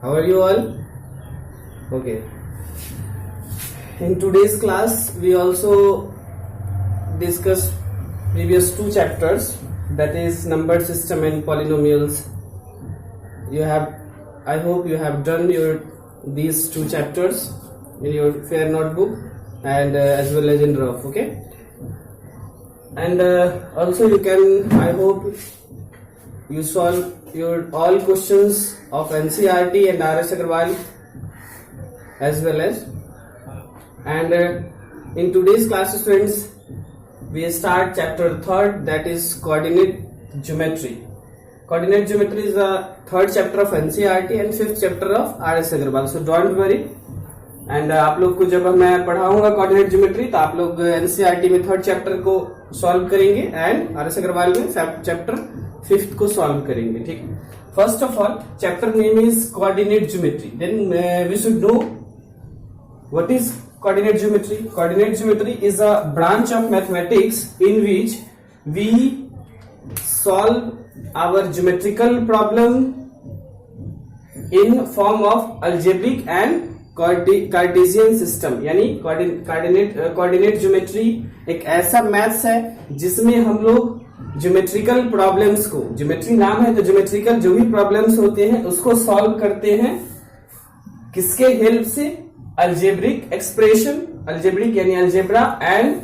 How are you all? Okay. In today's class, we also discussed previous two chapters, that is number system and polynomials. I hope you have done these two chapters in your fair notebook and as well as in rough. Okay. And also I hope you solve your all questions of NCERT and R.S. Agarwal as well as. And in today's class, friends, we start chapter 3rd, that is coordinate geometry. Coordinate geometry is the 3rd chapter of NCERT and 5th chapter of R.S. Agarwal. So don't worry. And आप लोग को जब मैं पढ़ाऊंगा coordinate geometry तो आप लोग NCERT में 3rd चैप्टर को सॉल्व करेंगे एंड आरएस अग्रवाल में चैप्टर 5th को सॉल्व करेंगे. ठीक है. First of all, chapter name is coordinate geometry. Then we should know what is coordinate geometry. Coordinate geometry is a branch of mathematics in which we solve our geometrical problem in form of algebraic and Cartesian system. यानी coordinate geometry एक ऐसा maths है जिसमें हम लोग geometrical problems को, geometry नाम है तो ज्योमेट्रिकल जो भी प्रॉब्लम्स होते हैं उसको सॉल्व करते हैं. किसके हेल्प से? अलजेब्रिक एक्सप्रेशन, अलजेब्रिक यानी अलजेब्रा एंड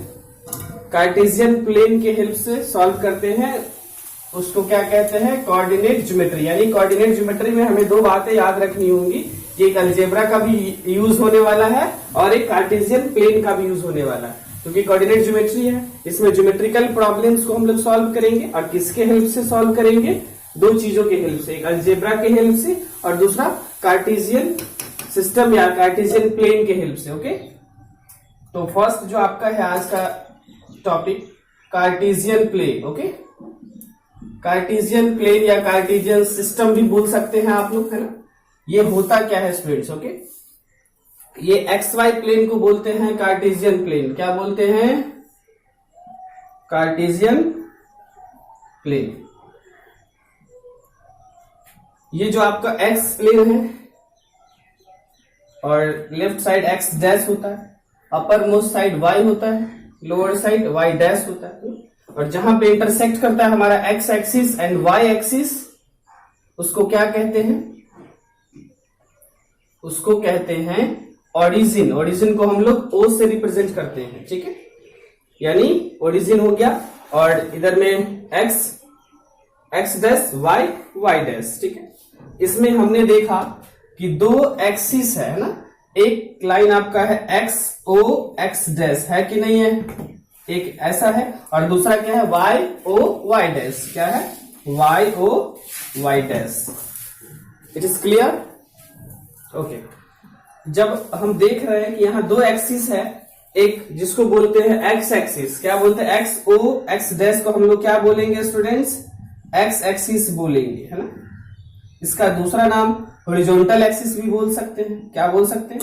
कार्टेशियन प्लेन के हेल्प से सॉल्व करते हैं. उसको क्या कहते हैं? Coordinate geometry. यानी कोऑर्डिनेट ज्योमेट्री में हमें दो बातें याद रखनी होंगी कि एक अलजेब्रा का भी यूज होने वाला है और एक कार्टेशियन प्लेन का भी यूज होने वाला है. क्योंकि कोऑर्डिनेट ज्योमेट्री है, इसमें ज्योमेट्रिकल प्रॉब्लम्स को हम लोग सॉल्व करेंगे. और किसके हेल्प से सॉल्व करेंगे? दो चीजों के हेल्प से, एक अलजेब्रा के हेल्प से और दूसरा कार्टेशियन सिस्टम या कार्टेशियन प्लेन के हेल्प से. ओके. तो फर्स्ट जो आपका है आज का topic, Cartesian plane. Okay. Cartesian plane या कार्टेशियन सिस्टम भी बोल सकते हैं आप लोग, है ना. ये होता क्या है स्टूडेंट्स? ओके. ये एक्स वाई प्लेन को बोलते हैं कार्टेशियन प्लेन. क्या बोलते हैं? Cartesian plane. ये जो आपका एक्स प्लेन है और लेफ्ट साइड एक्स डैश होता है, अपर मोस्ट साइड वाई होता है, लोअर साइड वाई डैश होता है. और जहां पे इंटरसेक्ट करता है हमारा X axis and Y axis, उसको क्या कहते हैं? उसको कहते हैं ओरिजिन. ओरिजिन को हम लोग ओ से रिप्रेजेंट करते हैं. ठीक है. यानी ओरिजिन हो गया और इधर में एक्स डैश वाई डैश. ठीक है. इसमें हमने देखा कि दो एक्सिस है ना. एक लाइन आपका है एक्स ओ एक्स डैश, है कि नहीं है? एक ऐसा है और दूसरा क्या है? Y O Y dash. क्या है? Y O Y dash. It is clear? Okay. जब हम देख रहे हैं कि यहां दो एक्सिस है, एक जिसको बोलते हैं एक्स एक्सिस, क्या बोलते हैं? एक्स ओ एक्स डैश को हम लोग क्या बोलेंगे स्टूडेंट्स? एक्स एक्सिस बोलेंगे, है ना. इसका दूसरा नाम हॉरिजॉन्टल एक्सिस भी बोल सकते हैं. क्या बोल सकते हैं?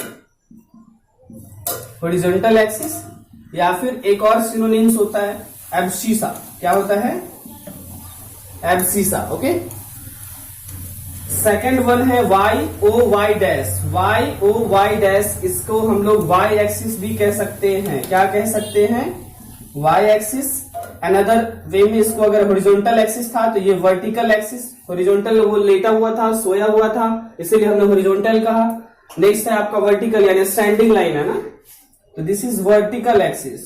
Horizontal axis. या फिर एक और सिनोनिम्स होता है एब्सिसा. क्या होता है? एब्सिसा. ओके. सेकेंड वन है Y O Y dash. Y O Y dash, इसको हम लोग वाई एक्सिस भी कह सकते हैं. क्या कह सकते हैं? Y axis. अनदर वे में इसको अगर हॉरिजॉन्टल एक्सिस था तो ये वर्टिकल एक्सिस. हॉरिजॉन्टल वो लेटा हुआ था, सोया हुआ था, इसीलिए हमने हॉरिजॉन्टल कहा. नेक्स्ट है आपका वर्टिकल यानी स्टैंडिंग लाइन, है ना. तो दिस इज वर्टिकल एक्सिस.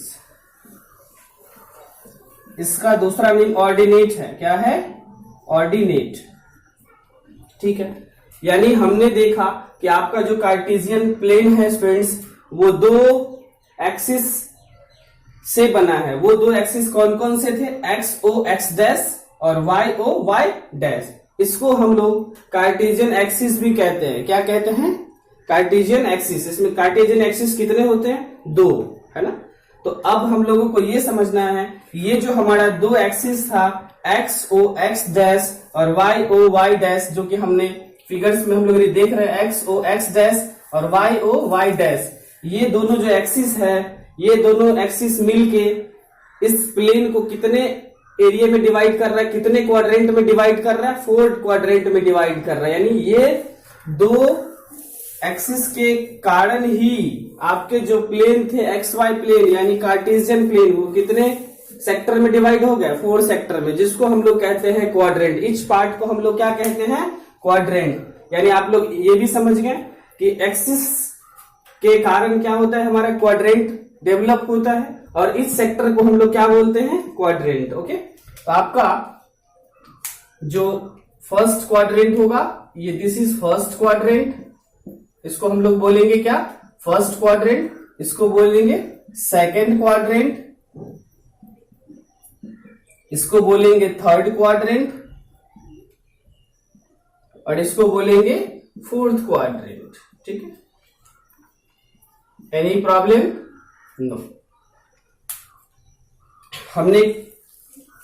इसका दूसरा नेम ऑर्डिनेट है. क्या है? ऑर्डिनेट. ठीक है. यानी हमने देखा कि आपका जो कार्टेशियन प्लेन है स्टूडेंट्स, वो दो एक्सिस से बना है. वो दो एक्सिस कौन कौन से थे? एक्स ओ एक्स डैश और वाई ओ वाई डैश. इसको हम लोग कार्टेशियन एक्सिस भी कहते हैं. क्या कहते हैं? Cartesian axis. इसमें कार्टेशियन एक्सिस कितने होते हैं? दो, है ना. तो अब हम लोगों को ये समझना है ये जो हमारा दो एक्सिस था, एक्स ओ एक्स डैश और वाई ओ वाई डैश, जो कि हमने फिगर्स में हम लोग देख रहे हैं, एक्स ओ एक्स डैश और वाई ओ वाई डैश, ये दोनों जो एक्सिस है, ये दोनों एक्सिस मिलके इस प्लेन को कितने एरिया में डिवाइड कर रहा है, कितने क्वाड्रेंट में डिवाइड कर रहा है? 4 क्वाड्रेंट में डिवाइड कर रहा है. यानी ये दो एक्सिस के कारण ही आपके जो प्लेन थे एक्स वाई प्लेन यानी कार्टेशियन प्लेन, वो कितने सेक्टर में डिवाइड हो गया? 4 सेक्टर में, जिसको हम लोग कहते हैं क्वाड्रेंट। इच पार्ट को हम लोग क्या कहते हैं? क्वाड्रेंट। यानी आप लोग ये भी समझ गए कि एक्सिस के कारण क्या होता है? हमारा क्वाड्रेंट डेवलप होता है, और इस सेक्टर को हम लोग क्या बोलते हैं? क्वाड्रेंट। ओके, तो आपका जो फर्स्ट क्वाड्रेंट होगा ये, दिस इज फर्स्ट क्वाड्रेंट, इसको हम लोग बोलेंगे क्या? First quadrant. इसको बोलेंगे सेकंड क्वाड्रेंट, इसको बोलेंगे थर्ड क्वाड्रेंट, और इसको बोलेंगे फोर्थ क्वाड्रेंट। ठीक है, एनी प्रॉब्लम? नो। हमने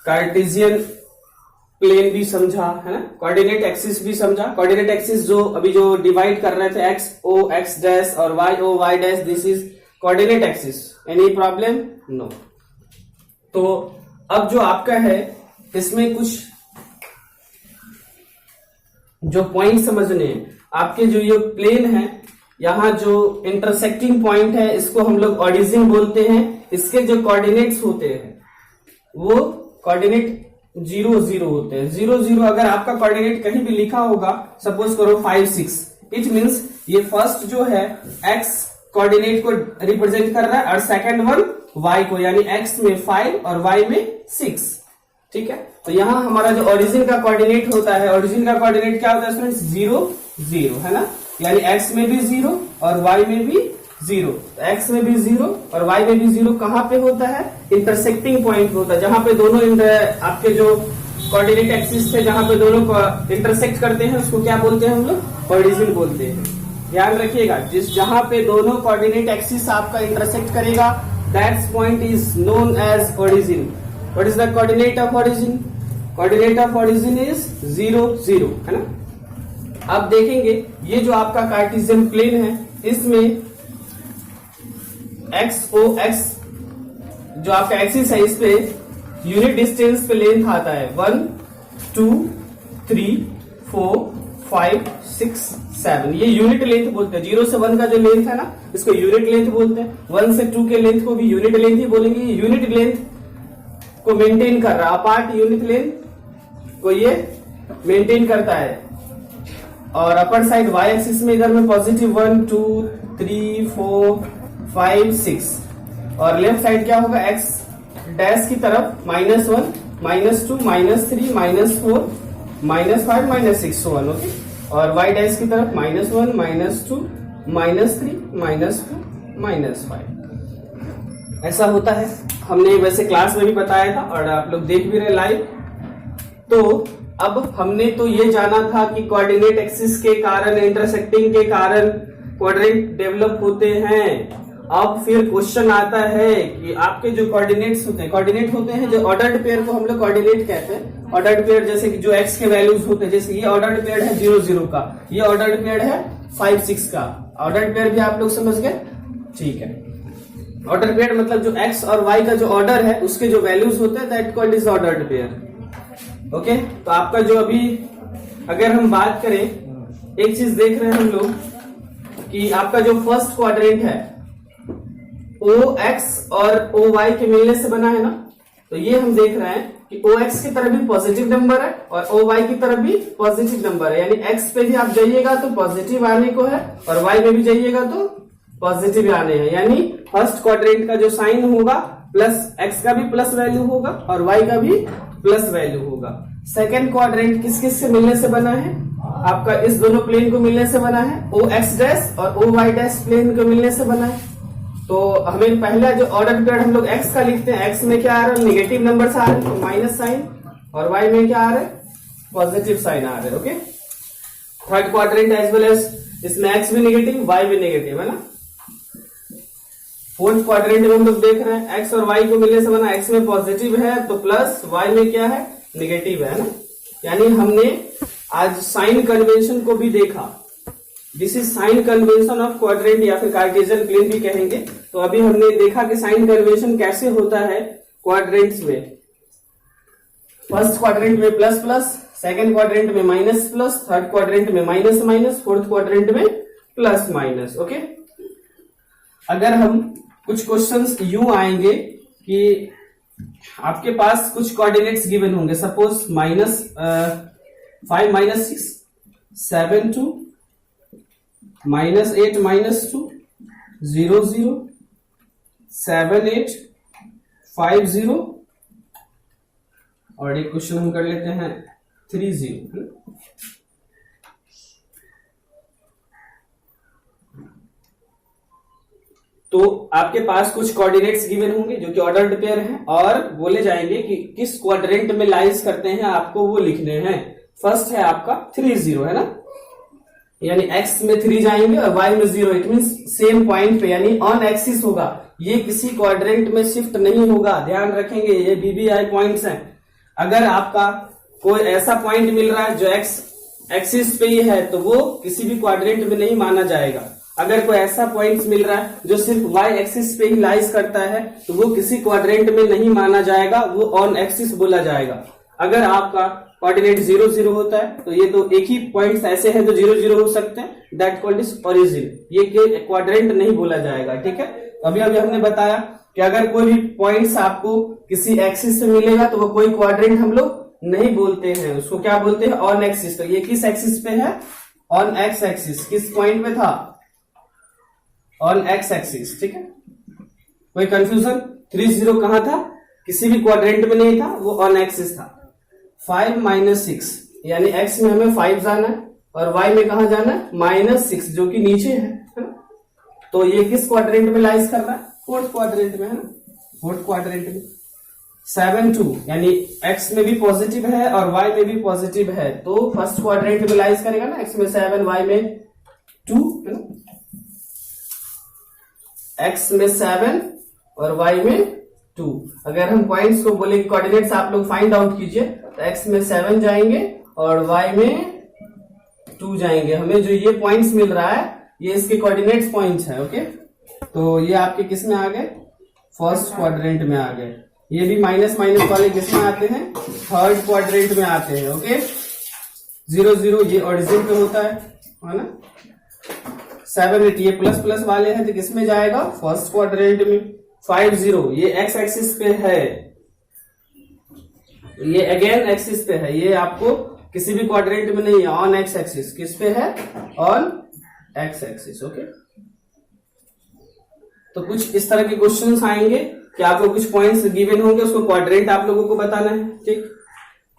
कार्टेशियन प्लेन भी समझा है ना, कोऑर्डिनेट एक्सिस भी समझा। कोऑर्डिनेट एक्सिस जो अभी जो डिवाइड कर रहे थे एक्स ओ एक्स डैश और Y O Y dash, this is coordinate axis. Any problem? No. तो अब जो आपका है इसमें कुछ जो पॉइंट समझने हैं। आपके जो ये प्लेन है, यहां जो इंटरसेक्टिंग पॉइंट है इसको हम लोग ऑरिजिन बोलते हैं। इसके जो कोऑर्डिनेट्स होते हैं वो कोऑर्डिनेट 0 0 होते हैं। 0 0 अगर आपका कोऑर्डिनेट कहीं भी लिखा होगा, सपोज करो 5 6, इट मींस ये फर्स्ट जो है एक्स कोऑर्डिनेट को रिप्रेजेंट कर रहा है, और सेकंड वन वाई को, यानी एक्स में 5 और वाई में 6। ठीक है, तो यहां हमारा जो ओरिजिन का कोऑर्डिनेट होता है, ओरिजिन का कोऑर्डिनेट क्या होता है स्टूडेंट्स? 0 0, है ना, यानी एक्स में भी 0 और वाई में भी 0। एक्स में भी 0 और वाई में भी 0 कहां पे होता है? इंटरसेक्टिंग पॉइंट होता है, जहां पे दोनों आपके जो कोऑर्डिनेट एक्सिस थे, जहां पे दोनों इंटरसेक्ट करते हैं, उसको क्या बोलते हैं हम लोग? ओरिजिन बोलते हैं। ध्यान रखिएगा, जहां पे दोनों कोऑर्डिनेट एक्सिस आपका इंटरसेक्ट करेगा, that point is known as origin. What is the coordinate of origin? Coordinate of origin is 0 0, है ना। अब देखेंगे ये जो आपका कार्टेशियन प्लेन है, इसमें एक्स ओ एक्स जो आपका एक्सिस है, इस पे यूनिट डिस्टेंस पे लेंथ आता है 1 2 3 4 5 6 7। ये यूनिट लेंथ बोलते हैं। 0 से 1 का जो लेंथ है ना, इसको यूनिट लेंथ बोलते हैं। 1 से 2 के लेंथ को भी यूनिट लेंथ ही बोलेंगे। यूनिट लेंथ को मेंटेन कर रहा, अपार्ट यूनिट लेंथ को ये मेंटेन करता है। और अपर साइड वाई एक्सिस में इधर में पॉजिटिव 1 2 3 4 5 6, और लेफ्ट साइड क्या होगा? एक्स डैश की तरफ -1 -2 -3 -4 -5 -6 1। ओके, और वाई डैश की तरफ -1 -2 -3 -4 -5। ऐसा होता है, हमने वैसे क्लास में भी बताया था और आप लोग देख भी रहे लाइव। तो अब हमने तो ये जाना था कि कोऑर्डिनेट एक्सिस के कारण, इंटरसेक्टिंग के कारण क्वाड्रेंट डेवलप होते हैं। अब फिर क्वेश्चन आता है कि आपके जो कोऑर्डिनेट्स होते हैं, कोऑर्डिनेट होते हैं जो ऑर्डर्ड पेयर को हम लोग कोऑर्डिनेट कहते हैं। ऑर्डर्ड पेयर जैसे कि जो एक्स के वैल्यूज होते हैं, जैसे ये ऑर्डर्ड पेयर है 0 0 का, ये ऑर्डर्ड पेयर है 5 6 का। ऑर्डर्ड पेयर भी आप लोग समझ गए? ठीक है, ऑर्डर पेयर मतलब जो एक्स और वाई का जो ऑर्डर है, उसके जो वैल्यूज होते हैं, that called is ordered pair. Okay, तो आपका जो अभी अगर हम बात करें, एक चीज देख रहे हैं हम लोग कि आपका जो फर्स्ट क्वाड्रेंट है ओ एक्स और ओ वाई के मिलने से बना है ना। तो ये हम देख रहे हैं कि ओ एक्स की तरफ भी पॉजिटिव नंबर है और ओ वाई की तरफ भी पॉजिटिव नंबर है, यानी एक्स पे भी आप जाइएगा तो पॉजिटिव आने को है, और वाई में भी जाइएगा तो पॉजिटिव आने हैं। यानी फर्स्ट क्वाड्रेंट का जो साइन होगा, प्लस एक्स का भी प्लस वैल्यू होगा और वाई का भी प्लस वैल्यू होगा। सेकेंड क्वाड्रेंट किस किस से मिलने से बना है? आपका इस दोनों प्लेन को मिलने से बना है, ओ एक्स डैश और ओ वाई डैश प्लेन को मिलने से बना है। तो हमें पहला जो ऑर्डर पेयर हम लोग एक्स का लिखते हैं, एक्स में क्या आ रहा है? नेगेटिव नंबर आ रहे हैं तो माइनस साइन, और वाई में क्या आ रहा है? पॉजिटिव साइन आ रहा है। Okay, third quadrant as well as इसमें एक्स भी नेगेटिव वाई भी नेगेटिव, है ना। फोर्थ क्वाड्रेंट में हम लोग देख रहे हैं एक्स और वाई को मिलने से बना, एक्स में पॉजिटिव है तो प्लस, वाई में क्या है? नेगेटिव है ना। यानी हमने आज साइन कन्वेंशन को भी देखा। This is sine convention of quadrant, या फिर कार्टेशियन प्लेन भी कहेंगे। तो अभी हमने देखा कि साइन कन्वेंशन कैसे होता है क्वाड्रेंट्स में। फर्स्ट क्वाड्रेंट में प्लस प्लस, सेकंड क्वाड्रेंट में माइनस प्लस, थर्ड क्वाड्रेंट में माइनस माइनस, फोर्थ क्वाड्रेंट में प्लस माइनस। ओके, अगर हम कुछ क्वेश्चंस यूं आएंगे कि आपके पास कुछ कोऑर्डिनेट्स गिवन होंगे, सपोज -5 -6, 7 2, -8 -2, 0 0, 7 8, 5 0, और एक क्वेश्चन हम कर लेते हैं 3 0। तो आपके पास कुछ कोऑर्डिनेट्स गिवन होंगे जो कि ऑर्डर्ड पेयर हैं और बोले जाएंगे कि किस क्वाड्रेंट में लाइज करते हैं, आपको वो लिखने हैं। फर्स्ट है आपका 3 0, है ना, यानी x में 3 जाएंगे और y में 0, इट मींस सेम पॉइंट पे, यानी ऑन एक्सिस होगा, ये किसी क्वाड्रेंट में शिफ्ट नहीं होगा। ध्यान रखेंगे, ये BBI पॉइंट्स हैं। अगर आपका कोई ऐसा पॉइंट मिल रहा है जो x एक्सिस पे ही है तो वो किसी भी क्वाड्रेंट में नहीं माना जाएगा। अगर कोई ऐसा पॉइंट मिल रहा है जो सिर्फ y एक्सिस पे ही लाइज करता है तो वो किसी क्वाड्रेंट में नहीं माना जाएगा, वो ऑन एक्सिस बोला जाएगा। अगर आपका कोऑर्डिनेट 0 0 होता है तो ये तो एक ही पॉइंट्स ऐसे हैं जो 0 0 हो सकते हैं, दैट कॉल्ड इज ओरिजिन, ये क्वाड्रेंट नहीं बोला जाएगा। ठीक है, अभी हमने बताया कि अगर कोई भी पॉइंट्स आपको किसी एक्सिस से मिलेगा तो वो कोई क्वाड्रेंट हम लोग नहीं बोलते हैं, उसको क्या बोलते हैं, ऑन एक्सिस। तो ये किस एक्सिस पे है, ऑन एक्स एक्सिस। किस पॉइंट पे था, ऑन एक्स एक्सिस। ठीक है, कोई कंफ्यूजन? 3 0 कहां था, किसी भी क्वाड्रेंट में नहीं था, वो ऑन एक्सिस था। 5 -6, यानी x में हमें 5 जाना है और y में कहा जाना है, -6, जो कि नीचे है ना। तो ये किस क्वाड्रेंट में लाइज कर रहा है, फोर्थ क्वाड्रेंट में, है ना, फोर्थ क्वाड्रेंट में। 7 2, यानी x में भी पॉजिटिव है और y में भी पॉजिटिव है, तो फर्स्ट क्वाड्रेंट में लाइज करेगा ना, x में 7, y में 2, है ना। x में 7 और y में 2। अगर हम पॉइंट्स को बोले कोऑर्डिनेट्स आप लोग फाइंड आउट कीजिए तो x में 7 जाएंगे और y में 2 जाएंगे। हमें जो ये पॉइंट्स मिल रहा है ये इसके कोऑर्डिनेट्स पॉइंट्स हैं। ओके, तो ये आपके किस में आ गए, फर्स्ट क्वाड्रेंट में आ गए। ये भी माइनस माइनस वाले किस में आते हैं, थर्ड क्वाड्रेंट में आते हैं। ओके, 0 0 ये ओरिजिन पे होता है ना। 7 8 ये प्लस प्लस वाले हैं तो किस में जाएगा, फर्स्ट क्वाड्रेंट में। 5 0 ये एक्स एक्सिस पे है, ये अगेन एक्सिस पे है, ये आपको किसी भी क्वाड्रेंट में नहीं है, ऑन एक्स एक्सिस। किस पे है, ऑन एक्स एक्सिस। ओके, तो कुछ इस तरह के क्वेश्चंस आएंगे कि आपको कुछ पॉइंट्स गिवन होंगे, उसको क्वाड्रेंट आप लोगों को बताना है। ठीक,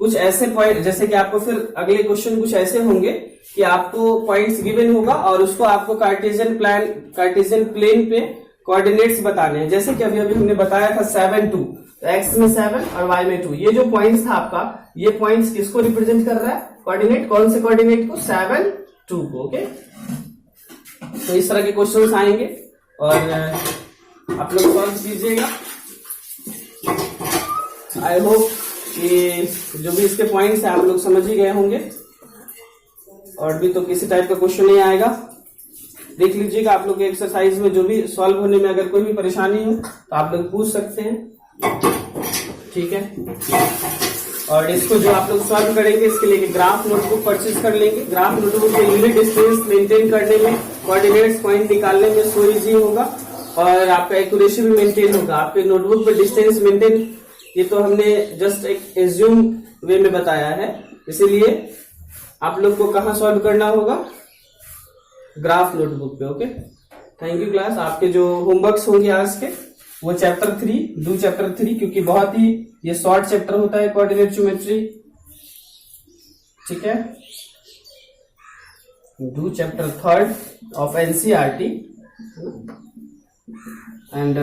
कुछ ऐसे पॉइंट जैसे कि आपको फिर अगले क्वेश्चन कुछ ऐसे होंगे कि आपको पॉइंट्स गिवन होगा और उसको आपको कार्टेशियन प्लेन पे कोऑर्डिनेट्स बताने हैं। जैसे कि अभी हमने बताया था 7 2, तो x में 7 और y में 2। ये जो पॉइंट्स था आपका, ये पॉइंट्स किसको रिप्रेजेंट कर रहा है, कोऑर्डिनेट, कौन से कोऑर्डिनेट को, 7 2 को। ओके, तो इस तरह के क्वेश्चंस आएंगे और आप लोग सॉल्व कीजिएगा। आई होप कि जो भी इसके पॉइंट्स हैं आप लोग समझ ही गए होंगे और भी तो किसी टाइप का क्वेश्चन नहीं आएगा। देख लीजिएगा आप लोग के एक्सरसाइज में जो भी सॉल्व होने में अगर कोई भी परेशानी हो तो आप लोग पूछ सकते हैं। ठीक है, और इसको जो आप लोग सॉल्व करेंगे इसके लिए ग्राफ नोटबुक परचेज कर लेंगे। ग्राफ नोटबुक में यूनिट डिस्टेंस मेंटेन करने में, कोऑर्डिनेट्स पॉइंट निकालने में सो इजी होगा और आपका एक्यूरेसी भी मेंटेन होगा। आपके नोटबुक पे डिस्टेंस मेंटेन, ये तो हमने जस्ट एक एज्यूम वे में बताया है, इसीलिए आप लोग को कहाँ सॉल्व करना होगा, ग्राफ नोटबुक पे। Okay, thank you class. आपके जो होमवर्क्स होंगे आज के वो चैप्टर 3, डू चैप्टर 3, क्योंकि बहुत ही ये शॉर्ट चैप्टर होता है कोऑर्डिनेट ज्योमेट्री। ठीक है, do chapter 3 of NCERT and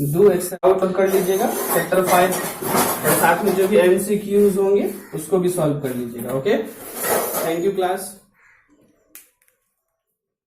do exercise कर लीजिएगा चैप्टर 5 और साथ में जो भी एमसीक्यूज होंगे उसको भी सॉल्व कर लीजिएगा। Okay, thank you class.